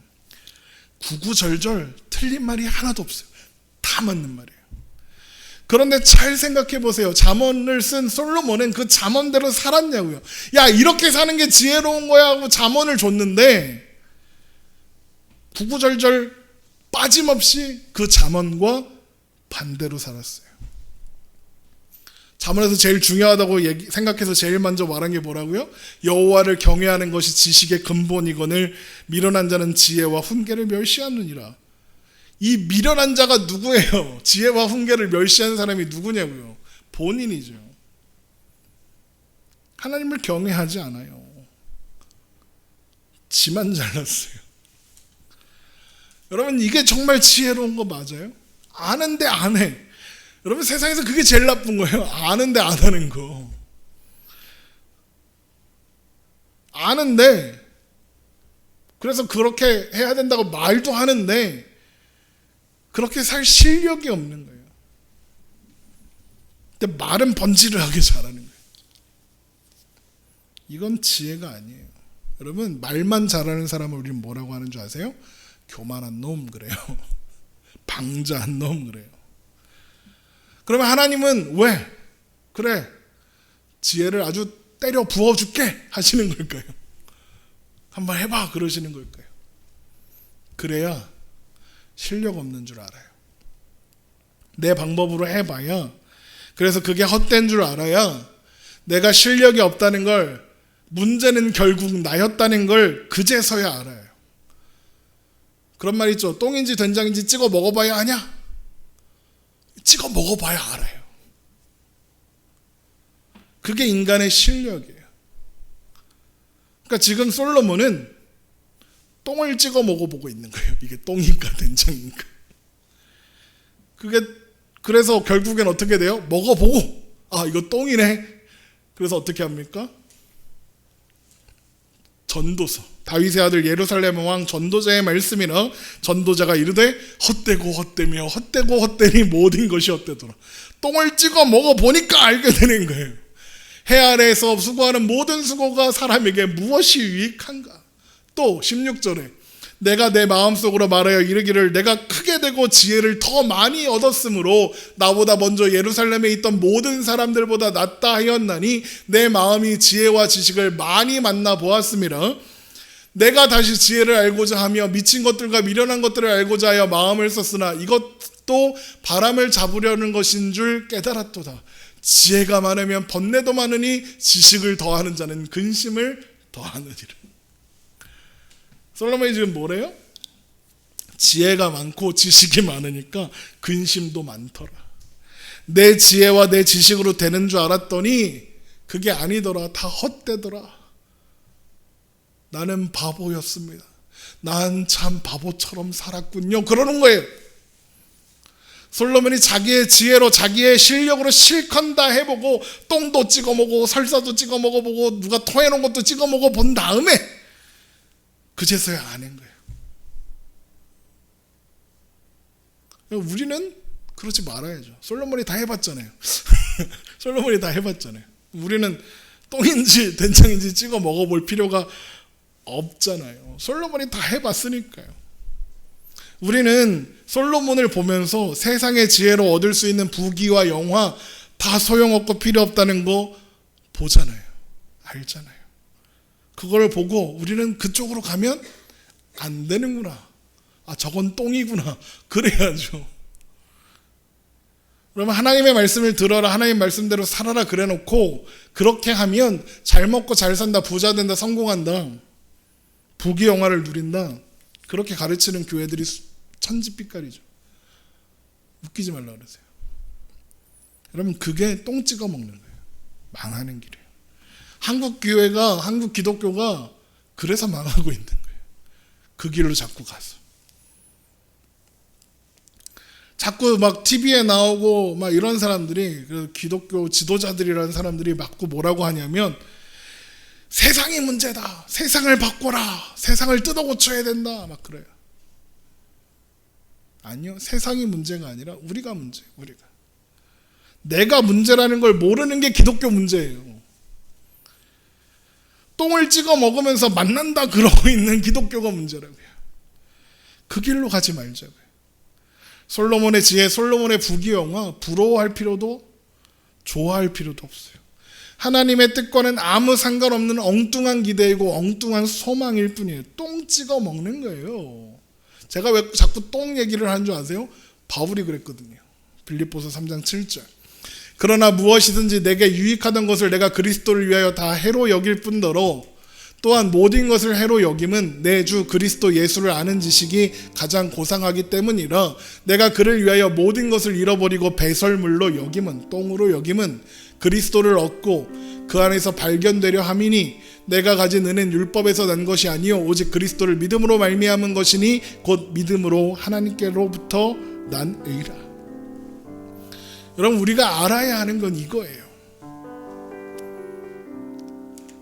구구절절 틀린 말이 하나도 없어요. 다 맞는 말이에요. 그런데 잘 생각해 보세요. 잠언을 쓴 솔로몬은 그 잠언대로 살았냐고요. 야, 이렇게 사는 게 지혜로운 거야 하고 잠언을 줬는데 구구절절 빠짐없이 그 잠언과 반대로 살았어요. 잠언에서 제일 중요하다고 생각해서 제일 먼저 말한 게 뭐라고요? 여호와를 경외하는 것이 지식의 근본이거늘 미련한 자는 지혜와 훈계를 멸시하느니라. 이 미련한 자가 누구예요? 지혜와 훈계를 멸시하는 사람이 누구냐고요? 본인이죠. 하나님을 경외하지 않아요. 지만 잘났어요. 여러분 이게 정말 지혜로운 거 맞아요? 아는데 안 해. 여러분 세상에서 그게 제일 나쁜 거예요. 아는데 안 하는 거. 아는데 그래서 그렇게 해야 된다고 말도 하는데 그렇게 살 실력이 없는 거예요. 근데 말은 번지르하게 잘하는 거예요. 이건 지혜가 아니에요. 여러분 말만 잘하는 사람을 우리는 뭐라고 하는 줄 아세요? 교만한 놈 그래요. 방자한 놈 그래요. 그러면 하나님은 왜? 그래 지혜를 아주 때려 부어줄게 하시는 걸까요? 한번 해봐 그러시는 걸까요? 그래야 실력 없는 줄 알아요. 내 방법으로 해봐야, 그래서 그게 헛된 줄 알아야 내가 실력이 없다는 걸, 문제는 결국 나였다는 걸 그제서야 알아요. 그런 말 있죠. 똥인지 된장인지 찍어 먹어봐야 아냐? 찍어 먹어봐야 알아요. 그게 인간의 실력이에요. 그러니까 지금 솔로몬은 똥을 찍어 먹어보고 있는 거예요. 이게 똥인가 된장인가. 그래서 결국엔 어떻게 돼요? 먹어보고 이거 똥이네. 그래서 어떻게 합니까? 전도서, 다윗의 아들 예루살렘 왕 전도자의 말씀이나 전도자가 이르되 헛되고 헛되며 헛되고 헛되니 모든 것이 헛되더라. 똥을 찍어 먹어보니까 알게 되는 거예요. 해 아래에서 수고하는 모든 수고가 사람에게 무엇이 유익한가. 또 16절에 내가 내 마음속으로 말하여 이르기를 내가 크게 되고 지혜를 더 많이 얻었으므로 나보다 먼저 예루살렘에 있던 모든 사람들보다 낫다 하였나니 내 마음이 지혜와 지식을 많이 만나 보았음이라. 내가 다시 지혜를 알고자 하며 미친 것들과 미련한 것들을 알고자 하여 마음을 썼으나 이것도 바람을 잡으려는 것인 줄 깨달았도다. 지혜가 많으면 번뇌도 많으니 지식을 더하는 자는 근심을 더하느니라. 솔로몬이 지금 뭐래요? 지혜가 많고 지식이 많으니까 근심도 많더라. 내 지혜와 내 지식으로 되는 줄 알았더니 그게 아니더라. 다 헛되더라. 나는 바보였습니다. 난 참 바보처럼 살았군요. 그러는 거예요. 솔로몬이 자기의 지혜로 자기의 실력으로 실컷 다 해보고 똥도 찍어 먹고 설사도 찍어 먹어보고 누가 토해놓은 것도 찍어 먹어본 다음에 그제서야 아는 거예요. 우리는 그러지 말아야죠. 솔로몬이 다 해봤잖아요. 솔로몬이 다 해봤잖아요. 우리는 똥인지 된장인지 찍어 먹어볼 필요가 없잖아요. 솔로몬이 다 해봤으니까요. 우리는 솔로몬을 보면서 세상의 지혜로 얻을 수 있는 부귀와 영화 다 소용없고 필요 없다는 거 보잖아요. 알잖아요. 그걸 보고 우리는 그쪽으로 가면 안 되는구나. 저건 똥이구나. 그래야죠. 그러면 하나님의 말씀을 들어라, 하나님 말씀대로 살아라 그래놓고 그렇게 하면 잘 먹고 잘 산다, 부자 된다, 성공한다, 부귀 영화를 누린다, 그렇게 가르치는 교회들이 천지빛깔이죠. 웃기지 말라 그러세요. 여러분 그게 똥 찍어 먹는 거예요. 망하는 길이에요. 한국 교회가, 한국 기독교가 그래서 망하고 있는 거예요. 그 길로 자꾸 가서. 자꾸 막 TV에 나오고 막 이런 사람들이, 기독교 지도자들이라는 사람들이 자꾸 뭐라고 하냐면 세상이 문제다. 세상을 바꿔라. 세상을 뜯어 고쳐야 된다. 막 그래요. 아니요. 세상이 문제가 아니라 우리가 문제예요. 우리가. 내가 문제라는 걸 모르는 게 기독교 문제예요. 똥을 찍어 먹으면서 만난다 그러고 있는 기독교가 문제라고요. 그 길로 가지 말자고요. 솔로몬의 지혜, 솔로몬의 부귀영화 부러워할 필요도 좋아할 필요도 없어요. 하나님의 뜻과는 아무 상관없는 엉뚱한 기대이고 엉뚱한 소망일 뿐이에요. 똥 찍어 먹는 거예요. 제가 왜 자꾸 똥 얘기를 하는 줄 아세요? 바울이 그랬거든요. 빌립보서 3장 7절. 그러나 무엇이든지 내게 유익하던 것을 내가 그리스도를 위하여 다 해로 여길 뿐더러 또한 모든 것을 해로 여김은 내 주 그리스도 예수를 아는 지식이 가장 고상하기 때문이라. 내가 그를 위하여 모든 것을 잃어버리고 배설물로 여김은, 똥으로 여김은 그리스도를 얻고 그 안에서 발견되려 함이니 내가 가진 은혜는 율법에서 난 것이 아니요 오직 그리스도를 믿음으로 말미암은 것이니 곧 믿음으로 하나님께로부터 난 의라. 여러분 우리가 알아야 하는 건 이거예요.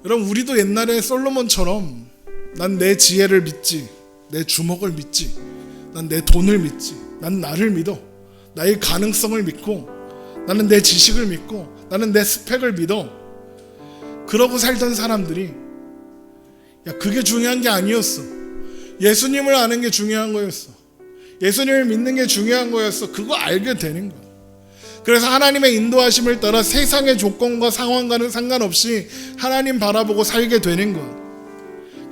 여러분 우리도 옛날에 솔로몬처럼 난 내 지혜를 믿지, 내 주먹을 믿지, 난 내 돈을 믿지, 난 나를 믿어, 나의 가능성을 믿고, 나는 내 지식을 믿고, 나는 내 스펙을 믿어. 그러고 살던 사람들이 그게 중요한 게 아니었어. 예수님을 아는 게 중요한 거였어. 예수님을 믿는 게 중요한 거였어. 그거 알게 되는 거야. 그래서 하나님의 인도하심을 따라 세상의 조건과 상황과는 상관없이 하나님 바라보고 살게 되는 것.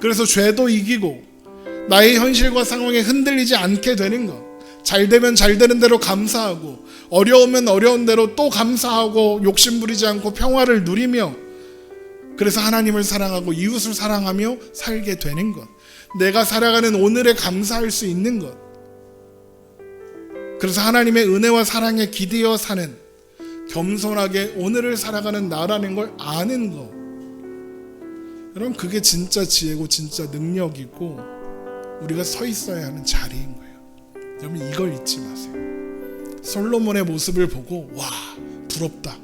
그래서 죄도 이기고 나의 현실과 상황에 흔들리지 않게 되는 것. 잘 되면 잘 되는 대로 감사하고 어려우면 어려운 대로 또 감사하고 욕심부리지 않고 평화를 누리며, 그래서 하나님을 사랑하고 이웃을 사랑하며 살게 되는 것. 내가 살아가는 오늘에 감사할 수 있는 것. 그래서 하나님의 은혜와 사랑에 기대어 사는, 겸손하게 오늘을 살아가는 나라는 걸 아는 것. 여러분, 그게 진짜 지혜고 진짜 능력이고 우리가 서 있어야 하는 자리인 거예요. 여러분, 이걸 잊지 마세요. 솔로몬의 모습을 보고 와, 부럽다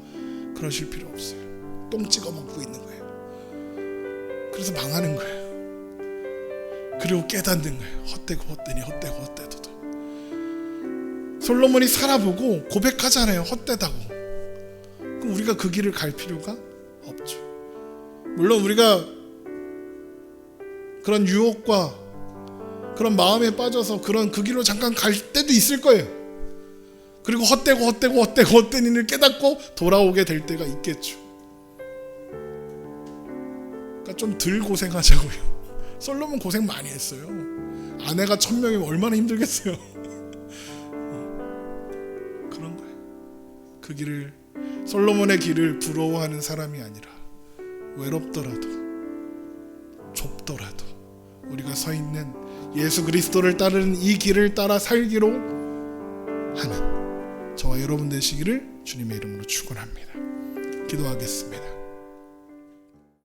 그러실 필요 없어요. 똥 찍어 먹고 있는 거예요. 그래서 망하는 거예요. 그리고 깨닫는 거예요. 헛되고 헛되니 헛되고 헛되도다. 솔로몬이 살아보고 고백하잖아요. 헛되다고. 그럼 우리가 그 길을 갈 필요가 없죠. 물론 우리가 그런 유혹과 그런 마음에 빠져서 그 길로 잠깐 갈 때도 있을 거예요. 그리고 헛되니를 깨닫고 돌아오게 될 때가 있겠죠. 그러니까 좀 덜 고생하자고요. 솔로몬 고생 많이 했어요. 아내가 1000명이면 얼마나 힘들겠어요. 그런 거예요. 그 길을, 솔로몬의 길을 부러워하는 사람이 아니라 외롭더라도 좁더라도 우리가 서 있는 예수 그리스도를 따르는 이 길을 따라 살기로 하는 저와 여러분 되시기를 주님의 이름으로 축원합니다. 기도하겠습니다.